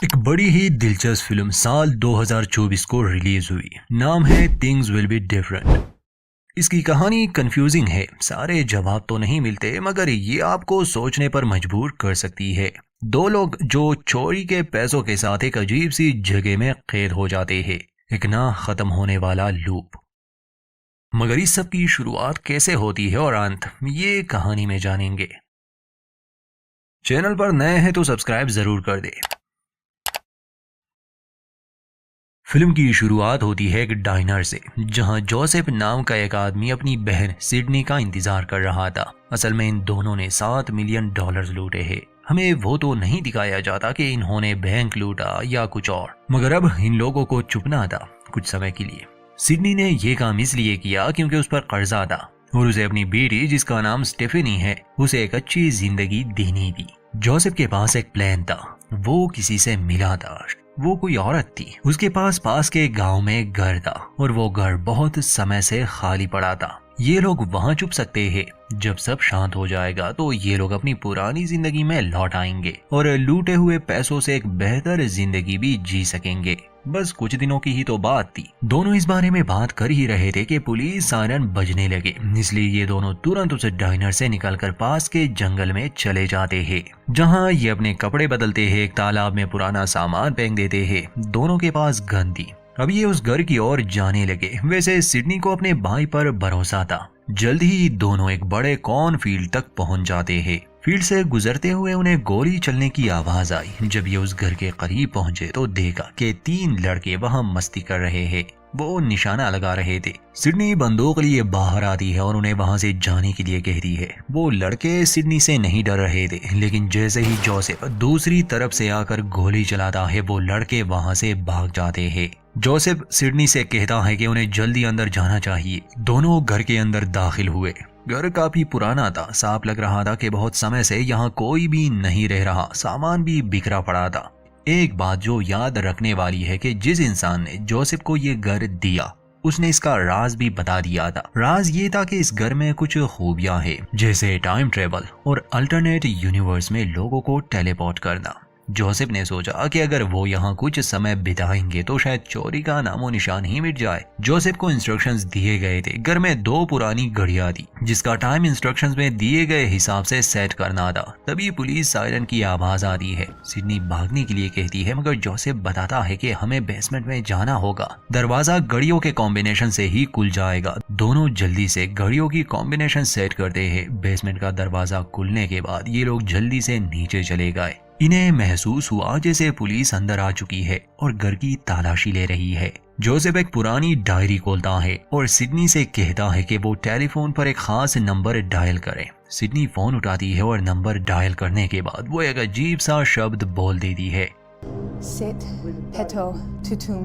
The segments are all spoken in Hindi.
एक बड़ी ही दिलचस्प फिल्म साल 2024 को रिलीज हुई। नाम है थिंग्स विल बी डिफरेंट। इसकी कहानी कंफ्यूजिंग है, सारे जवाब तो नहीं मिलते मगर ये आपको सोचने पर मजबूर कर सकती है। दो लोग जो चोरी के पैसों के साथ एक अजीब सी जगह में कैद हो जाते हैं, एक ना खत्म होने वाला लूप। मगर इस सब की शुरुआत कैसे होती है और अंत, ये कहानी में जानेंगे। चैनल पर नए हैं तो सब्सक्राइब जरूर कर दे। फिल्म की शुरुआत होती है एक डाइनर से, जहां जोसेफ नाम का एक आदमी अपनी बहन सिडनी का इंतजार कर रहा था। असल में इन दोनों ने $7 मिलियन लूटे हैं। हमें वो तो नहीं दिखाया जाता कि इन्होंने बैंक लूटा या कुछ और, मगर अब इन लोगों को चुपना था कुछ समय के लिए। सिडनी ने ये काम इसलिए किया क्योंकि उस पर कर्जा था और उसे अपनी बेटी, जिसका नाम स्टेफेनी है, उसे एक अच्छी जिंदगी देनी थी। जोसेफ के पास एक प्लान था। वो किसी से मिला था। वो कोई औरत थी। उसके पास के गांव में एक घर था और वो घर बहुत समय से खाली पड़ा था। ये लोग वहां छुप सकते हैं। जब सब शांत हो जाएगा तो ये लोग अपनी पुरानी जिंदगी में लौट आएंगे और लूटे हुए पैसों से एक बेहतर जिंदगी भी जी सकेंगे। बस कुछ दिनों की ही तो बात थी। दोनों इस बारे में बात कर ही रहे थे कि पुलिस सायरन बजने लगे। इसलिए ये दोनों तुरंत उस डाइनर से निकलकर पास के जंगल में चले जाते हैं, जहां ये अपने कपड़े बदलते हैं, एक तालाब में पुराना सामान फेंक देते हैं। दोनों के पास गन थी। अब ये उस घर की ओर जाने लगे। वैसे सिडनी को अपने भाई पर भरोसा था। जल्द ही दोनों एक बड़े कॉर्नफील्ड तक पहुंच जाते हैं। फील्ड से गुजरते हुए उन्हें गोली चलने की आवाज आई। जब ये उस घर के करीब पहुंचे तो देखा कि 3 लड़के वहां मस्ती कर रहे हैं। वो निशाना लगा रहे थे। सिडनी बंदूक लिए बाहर आती है और उन्हें वहां से जाने के लिए कहती है। वो लड़के सिडनी से नहीं डर रहे थे, लेकिन जैसे ही जोसेफ दूसरी तरफ से आकर गोली चलाता है, वो लड़के वहां से भाग जाते हैं। जोसेफ सिडनी से कहता है कि उन्हें जल्दी अंदर जाना चाहिए। दोनों घर के अंदर दाखिल हुए। घर काफी पुराना था। साफ लग रहा था कि बहुत समय से यहाँ कोई भी नहीं रह रहा। सामान भी बिखरा पड़ा था। एक बात जो याद रखने वाली है कि जिस इंसान ने जोसेफ को ये घर दिया, उसने इसका राज भी बता दिया था। राज ये था कि इस घर में कुछ खूबियां हैं, जैसे टाइम ट्रेवल और अल्टरनेट यूनिवर्स में लोगों को टेलीपोर्ट करना। जोसेफ ने सोचा कि अगर वो यहाँ कुछ समय बिताएंगे तो शायद चोरी का नामो निशान ही मिट जाए। जोसेफ को इंस्ट्रक्शंस दिए गए थे। घर में 2 पुरानी घड़ियां थी, जिसका टाइम इंस्ट्रक्शंस में दिए गए हिसाब से सेट करना था। तभी पुलिस सायरन की आवाज आती है। सिडनी भागने के लिए कहती है, मगर जोसेफ बताता है कि हमें बेसमेंट में जाना होगा। दरवाजा घड़ियों के कॉम्बिनेशन से ही खुल जाएगा। दोनों जल्दी से घड़ियों की कॉम्बिनेशन सेट करते हैं। बेसमेंट का दरवाजा खुलने के बाद ये लोग जल्दी से नीचे चले गए। इन्हें महसूस हुआ जैसे पुलिस अंदर आ चुकी है और घर की तलाशी ले रही है। जोसेफ एक पुरानी डायरी खोलता है और सिडनी से कहता है कि वो टेलीफोन पर एक खास नंबर डायल करे। सिडनी फोन उठाती है और नंबर डायल करने के बाद वो एक अजीब सा शब्द बोल देती है। Sit, Peto, Tutum.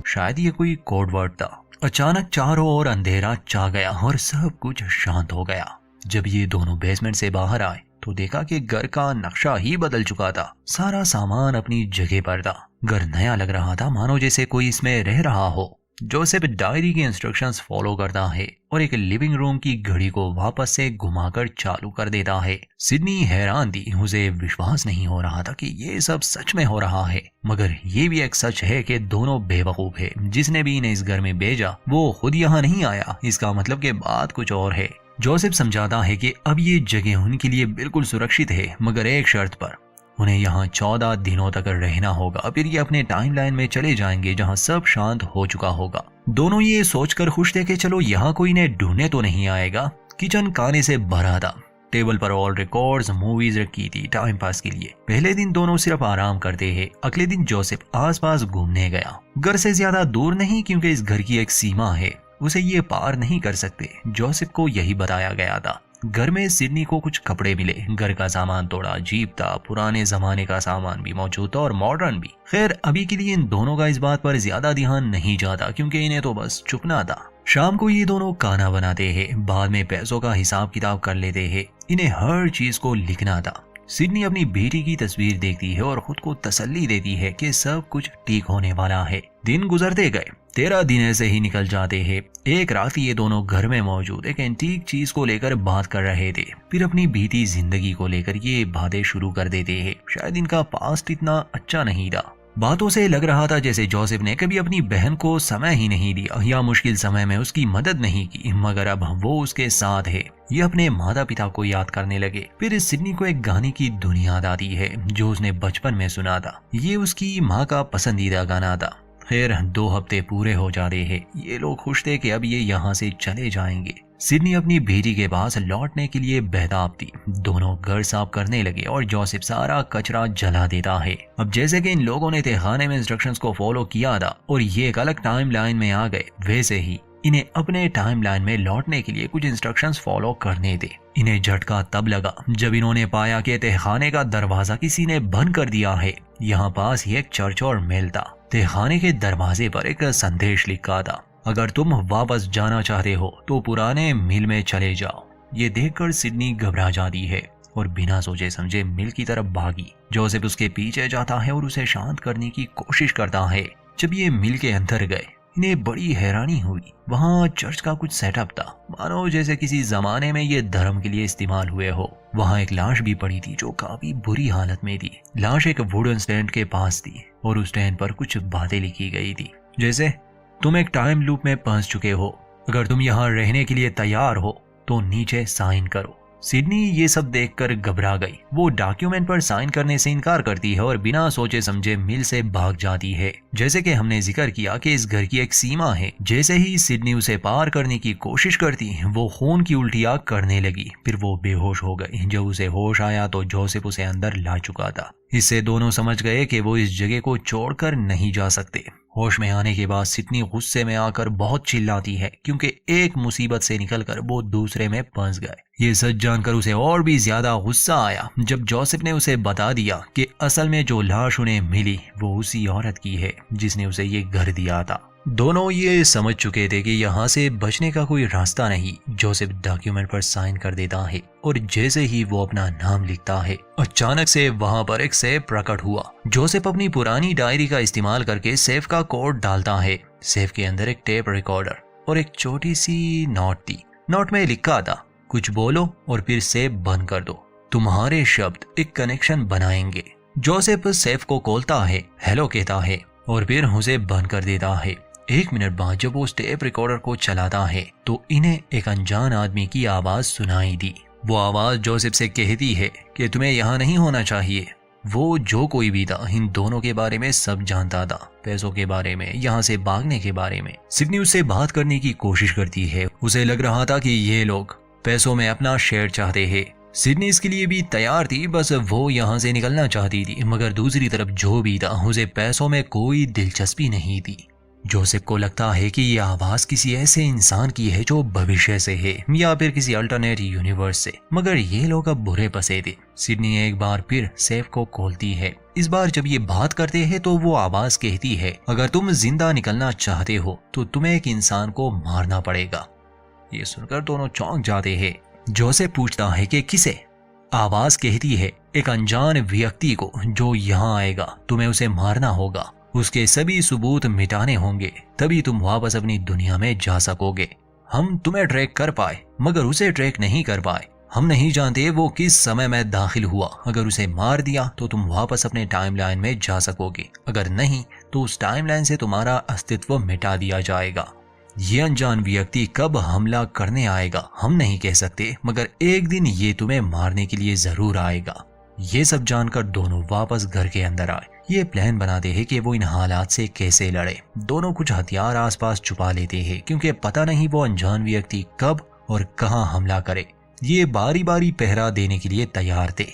शायद ये कोई कोड वर्ड था। अचानक चारों ओर अंधेरा छा गया और सब कुछ शांत हो गया। जब ये दोनों बेसमेंट से बाहर आए तो देखा कि घर का नक्शा ही बदल चुका था। सारा सामान अपनी जगह पर था। घर नया लग रहा था, मानो जैसे कोई इसमें रह रहा हो। जोसेफ डायरी के इंस्ट्रक्शंस फॉलो करता है और एक लिविंग रूम की घड़ी को वापस से घुमाकर चालू कर देता है। सिडनी हैरान थी। उसे विश्वास नहीं हो रहा था कि ये सब सच में हो रहा है। मगर ये भी एक सच है कि दोनों बेवकूफ है। जिसने भी इन्हें इस घर में भेजा वो खुद यहाँ नहीं आया। इसका मतलब कि बात कुछ और है। जोसेफ समझाता है कि अब ये जगह उनके लिए बिल्कुल सुरक्षित है, मगर एक शर्त पर। उन्हें यहाँ 14 दिनों तक रहना होगा। फिर ये अपने टाइमलाइन में चले जाएंगे जहाँ सब शांत हो चुका होगा। दोनों ये सोचकर खुश थे कि चलो यहाँ कोई इन्हें ढूंढने तो नहीं आएगा। किचन खाने से भरा था। टेबल पर ऑल रिकॉर्ड्स, मूवीज रखी थी टाइम पास के लिए। पहले दिन दोनों सिर्फ आराम करते हैं। अगले दिन जोसेफ आसपास घूमने गया। घर से ज्यादा दूर नहीं, क्योंकि इस घर की एक सीमा है, उसे ये पार नहीं कर सकते। जोसेफ को यही बताया गया था। घर में सिडनी को कुछ कपड़े मिले। घर का सामान थोड़ा अजीब था। पुराने जमाने का सामान भी मौजूद था और मॉडर्न भी। खैर अभी के लिए इन दोनों का इस बात पर ज्यादा ध्यान नहीं जाता, क्योंकि इन्हें तो बस छुपना था। शाम को ये दोनों खाना बनाते हैं। बाद में पैसों का हिसाब किताब कर लेते हैं। इन्हें हर चीज को लिखना था। सिडनी अपनी बेटी की तस्वीर देखती है और खुद को तसल्ली देती है कि सब कुछ ठीक होने वाला है। दिन गुजरते गए। 13 दिन ऐसे ही निकल जाते हैं। एक रात ये दोनों घर में मौजूद एक एंटीक चीज को लेकर बात कर रहे थे। फिर अपनी बीती जिंदगी को लेकर ये बातें शुरू कर देते हैं। शायद इनका पास्ट इतना अच्छा नहीं था। बातों से लग रहा था जैसे जोसेफ ने कभी अपनी बहन को समय ही नहीं दिया या मुश्किल समय में उसकी मदद नहीं की, मगर अब वो उसके साथ है। ये अपने माता पिता को याद करने लगे। फिर सिडनी को एक गाने की धुन याद आती है जो उसने बचपन में सुना था। ये उसकी माँ का पसंदीदा गाना था। खैर 2 हफ्ते पूरे हो जाते हैं। ये लोग खुश थे कि अब ये यहाँ से चले जाएंगे। सिडनी अपनी बेटी के पास लौटने के लिए बेताब थी। दोनों घर साफ करने लगे और जोसेफ सारा कचरा जला देता है। अब जैसे कि इन लोगों ने तहखाने में इंस्ट्रक्शंस को फॉलो किया था और ये एक अलग टाइम लाइन में आ गए, वैसे ही इन्हें अपने टाइम लाइन में लौटने के लिए कुछ इंस्ट्रक्शंस फॉलो करने थे। इन्हें झटका तब लगा जब इन्होंने पाया कि तहखाने का दरवाजा किसी ने बंद कर दिया है। यहाँ पास ही एक चर्च और मिल था। तहखाने के दरवाजे पर एक संदेश लिखा था, अगर तुम वापस जाना चाहते हो तो पुराने मिल में चले जाओ। ये देखकर सिडनी घबरा जाती है और बिना सोचे समझे मिल की तरफ भागी। जोसेफ उसके पीछे जाता है और उसे शांत करने की कोशिश करता है। जब ये मिल के अंदर गए, इन्हें बड़ी हैरानी हुई। वहाँ चर्च का कुछ सेटअप था, मानो जैसे किसी जमाने में ये धर्म के लिए इस्तेमाल हुए हो। वहाँ एक लाश भी पड़ी थी जो काफी बुरी हालत में थी। लाश एक वुडन स्टैंड के पास थी और उस स्टैंड पर कुछ बातें लिखी गई थी, जैसे तुम एक टाइम लूप में फंस चुके हो, अगर तुम यहाँ रहने के लिए तैयार हो तो नीचे साइन करो। सिडनी ये सब देखकर घबरा गई। वो डॉक्यूमेंट पर साइन करने से इनकार करती है और बिना सोचे समझे मिल से भाग जाती है। जैसे कि हमने जिक्र किया कि इस घर की एक सीमा है। जैसे ही सिडनी उसे पार करने की कोशिश करती, वो खून की उल्टियां करने लगी। फिर वो बेहोश हो गई। जब उसे होश आया तो जोसेफ उसे अंदर ला चुका था। इससे दोनों समझ गए कि वो इस जगह को छोड़कर नहीं जा सकते। होश में आने के बाद सिडनी गुस्से में आकर बहुत चिल्लाती है क्योंकि एक मुसीबत से निकलकर वो दूसरे में फंस गए। ये सच जानकर उसे और भी ज्यादा गुस्सा आया जब जोसेफ ने उसे बता दिया कि असल में जो लाश उन्हें मिली वो उसी औरत की है जिसने उसे ये घर दिया था। दोनों ये समझ चुके थे कि यहाँ से बचने का कोई रास्ता नहीं। जोसेफ डॉक्यूमेंट पर साइन कर देता है और जैसे ही वो अपना नाम लिखता है, अचानक से वहाँ पर एक सेफ प्रकट हुआ। जोसेफ अपनी पुरानी डायरी का इस्तेमाल करके सेफ का कोड डालता है। सेफ के अंदर एक टेप रिकॉर्डर और एक छोटी सी नोट थी। नोट में लिखा था, कुछ बोलो और फिर सेफ बंद कर दो, तुम्हारे शब्द एक कनेक्शन बनाएंगे। जोसेफ सेफ को खोलता है, हेलो कहता है और फिर उसे बंद कर देता है। 1 मिनट बाद जब वो टेप रिकॉर्डर को चलाता है तो इन्हें एक अनजान आदमी की आवाज सुनाई दी। वो आवाज जोसेफ से कहती है कि तुम्हें यहाँ नहीं होना चाहिए। वो जो कोई भी था इन दोनों के बारे में सब जानता था, पैसों के बारे में, यहाँ से भागने के बारे में। सिडनी उससे बात करने की कोशिश करती है। उसे लग रहा था कि ये लोग पैसों में अपना शेयर चाहते हैं। सिडनी इसके लिए भी तैयार थी, बस वो यहाँ से निकलना चाहती थी। मगर दूसरी तरफ जो भी था उसे पैसों में कोई दिलचस्पी नहीं थी। जोसेफ को लगता है कि ये आवाज किसी ऐसे इंसान की है जो भविष्य से है या फिर किसी अल्टरनेट यूनिवर्स से, मगर ये लोग अब बुरे फंसे थे। सिडनी एक बार फिर सेफ को खोलती है। इस बार जब ये बात करते हैं तो वो आवाज कहती है, अगर तुम जिंदा निकलना चाहते हो तो तुम्हें एक इंसान को मारना पड़ेगा। ये सुनकर दोनों चौंक जाते हैं। जोसेफ पूछता है कि किसे? आवाज कहती है, एक अनजान व्यक्ति को जो यहाँ आएगा, तुम्हें उसे मारना होगा, उसके सभी सबूत मिटाने होंगे, तभी तुम वापस अपनी दुनिया में जा सकोगे। हम तुम्हें ट्रैक कर पाए मगर उसे ट्रैक नहीं कर पाए। हम नहीं जानते वो किस समय में दाखिल हुआ। अगर उसे मार दिया तो तुम वापस अपने टाइमलाइन में जा सकोगे, अगर नहीं तो उस टाइमलाइन से तुम्हारा अस्तित्व मिटा दिया जाएगा। ये अनजान व्यक्ति कब हमला करने आएगा हम नहीं कह सकते, मगर एक दिन ये तुम्हें मारने के लिए जरूर आएगा। ये सब जानकर दोनों वापस घर के अंदर आए। ये प्लान बनाते हैं कि वो इन हालात से कैसे लड़े। दोनों कुछ हथियार आसपास छुपा लेते हैं क्योंकि पता नहीं वो अनजान व्यक्ति कब और कहां हमला करे। ये बारी बारी पहरा देने के लिए तैयार थे।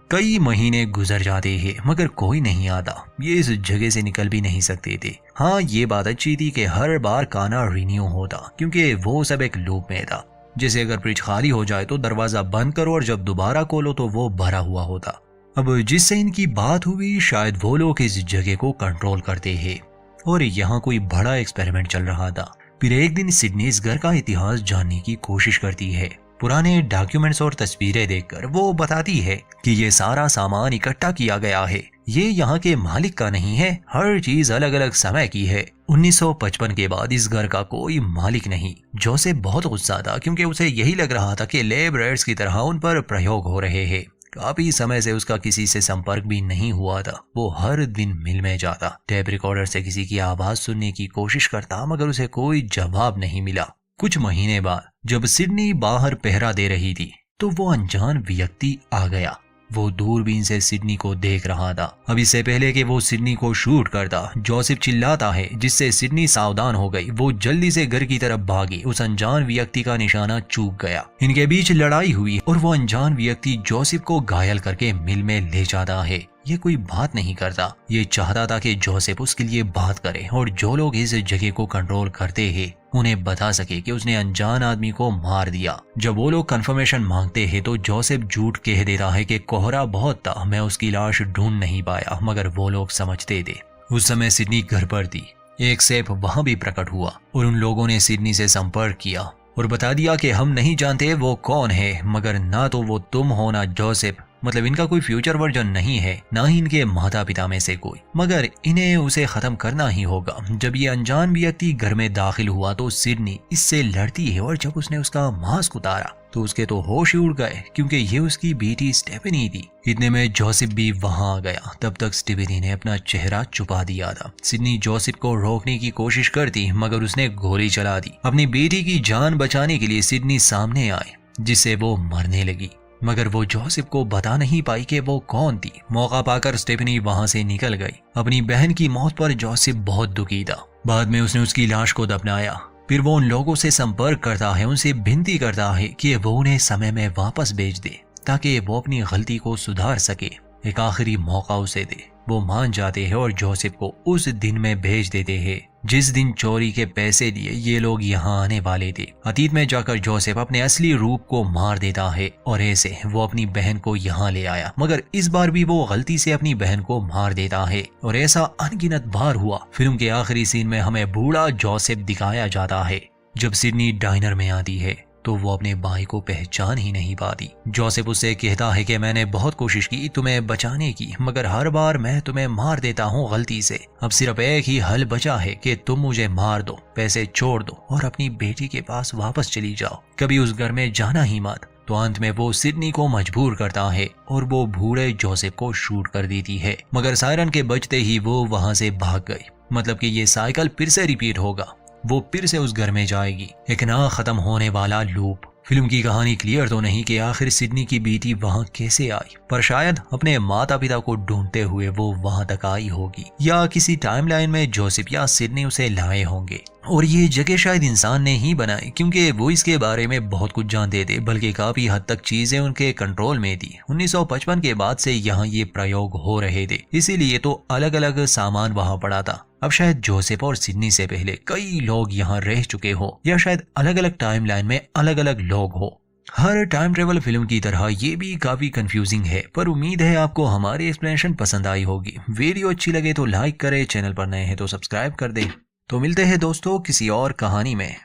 कई महीने गुजर जाते हैं मगर कोई नहीं आता। ये इस जगह से निकल भी नहीं सकते थे। हाँ, ये बात अच्छी थी कि हर बार खाना रिन्यू होता क्योंकि वो सब एक लूप में था। जैसे अगर फ्रिज खाली हो जाए तो दरवाजा बंद करो और जब दोबारा खोलो तो वो भरा हुआ होता। अब जिससे इनकी बात हुई, शायद वो लोग इस जगह को कंट्रोल करते हैं और यहाँ कोई बड़ा एक्सपेरिमेंट चल रहा था। फिर एक दिन सिडनी इस घर का इतिहास जानने की कोशिश करती है। पुराने डॉक्यूमेंट्स और तस्वीरें देखकर वो बताती है कि ये सारा सामान इकट्ठा किया गया है। ये यहाँ के मालिक का नहीं है, हर चीज अलग अलग समय की है। 1955 के बाद इस घर का कोई मालिक नहीं। जोसेफ बहुत गुस्सा था क्योंकि उसे यही लग रहा था कि लैब रेट्स की तरह उन पर प्रयोग हो रहे हैं। काफी समय से उसका किसी से संपर्क भी नहीं हुआ था। वो हर दिन मिल में जाता, टेप रिकॉर्डर से किसी की आवाज सुनने की कोशिश करता, मगर उसे कोई जवाब नहीं मिला। कुछ महीने बाद जब सिडनी बाहर पहरा दे रही थी तो वो अनजान व्यक्ति आ गया। वो दूरबीन से सिडनी को देख रहा था। अब इससे पहले कि वो सिडनी को शूट करता, जोसेफ चिल्लाता है, जिससे सिडनी सावधान हो गई। वो जल्दी से घर की तरफ भागी। उस अनजान व्यक्ति का निशाना चूक गया। इनके बीच लड़ाई हुई और वो अनजान व्यक्ति जोसेफ को घायल करके मिल में ले जाता है। ये कोई बात नहीं करता। ये चाहता था कि जोसेफ उसके लिए बात करे और जो लोग इस जगह को कंट्रोल करते हैं उन्हें बता सके कि उसने अनजान आदमी को मार दिया। जब वो लोग कंफर्मेशन मांगते हैं तो जोसेफ झूठ कह देता है कि कोहरा बहुत था, मैं उसकी लाश ढूंढ नहीं पाया, मगर वो लोग समझते थे। उस समय सिडनी घर पर थी। एक सेफ वहां भी प्रकट हुआ और उन लोगों ने सिडनी से संपर्क किया और बता दिया कि हम नहीं जानते वो कौन है, मगर ना तो वो तुम हो ना जोसेफ, मतलब इनका कोई फ्यूचर वर्जन नहीं है, ना ही इनके माता पिता में से कोई, मगर इन्हें उसे खत्म करना ही होगा। जब ये अनजान व्यक्ति घर में दाखिल हुआ तो सिडनी इससे लड़ती है और जब उसने उसका मास्क उतारा तो उसके तो होश ही उड़ गए, क्योंकि ये उसकी बेटी स्टेफनी थी। इतने में जोसेफ भी वहां आ गया। तब तक स्टेफनी ने अपना चेहरा छुपा दिया था। सिडनी जोसेफ को रोकने की कोशिश करती, मगर उसने गोली चला दी। अपनी बेटी की जान बचाने के लिए सिडनी सामने आई, जिससे वो मरने लगी, मगर वो जोसेफ को बता नहीं पाई कि वो कौन थी। मौका पाकर स्टेफनी वहां से निकल गई। अपनी बहन की मौत पर जोसेफ बहुत दुखी था। बाद में उसने उसकी लाश को दफनाया। फिर वो उन लोगों से संपर्क करता है, उनसे विनती करता है कि वो उन्हें समय में वापस भेज दे ताकि वो अपनी गलती को सुधार सके, एक आखिरी मौका उसे दे। वो मान जाते हैं और जोसेफ को उस दिन में भेज देते हैं जिस दिन चोरी के पैसे लिए ये लोग यहाँ आने वाले थे। अतीत में जाकर जोसेफ अपने असली रूप को मार देता है और ऐसे वो अपनी बहन को यहाँ ले आया, मगर इस बार भी वो गलती से अपनी बहन को मार देता है और ऐसा अनगिनत बार हुआ। फिल्म के आखिरी सीन में हमें बूढ़ा जोसेफ दिखाया जाता है। जब सिडनी डाइनर में आती है तो वो अपने भाई को पहचान ही नहीं पाती। जोसेफ उससे कहता है कि मैंने बहुत कोशिश की तुम्हें बचाने की, मगर हर बार मैं तुम्हें मार देता हूँ गलती से। अब सिर्फ एक ही हल बचा है कि तुम मुझे मार दो, पैसे छोड़ दो और अपनी बेटी के पास वापस चली जाओ, कभी उस घर में जाना ही मत। तो अंत में वो सिडनी को मजबूर करता है और वो बूढ़े जोसेफ को शूट कर देती है, मगर सायरन के बजते ही वो वहां से भाग गई। मतलब कि ये साइकिल फिर से रिपीट होगा। वो फिर से उस घर में जाएगी, एक ना खत्म होने वाला लूप। फिल्म की कहानी क्लियर तो नहीं कि आखिर सिडनी की बेटी वहां कैसे आई, पर शायद अपने माता पिता को ढूंढते हुए वो वहां तक आई होगी, या किसी टाइमलाइन में जोसेफ या सिडनी उसे लाए होंगे। और ये जगह शायद इंसान ने ही बनाई, क्योंकि वो इसके बारे में बहुत कुछ जानते थे, बल्कि काफी हद तक चीजें उनके कंट्रोल में थी। 1955 के बाद से यहाँ ये प्रयोग हो रहे थे, इसीलिए तो अलग अलग सामान वहां पड़ा था। अब शायद जोसेफ और सिडनी से पहले कई लोग यहाँ रह चुके हो, या शायद अलग अलग टाइमलाइन में अलग अलग लोग हो। हर टाइम ट्रेवल फिल्म की तरह ये भी काफी कंफ्यूजिंग है, पर उम्मीद है आपको हमारी एक्सप्लेनेशन पसंद आई होगी। वीडियो अच्छी लगे तो लाइक करें, चैनल पर नए हैं तो सब्सक्राइब कर दें। तो मिलते हैं दोस्तों किसी और कहानी में।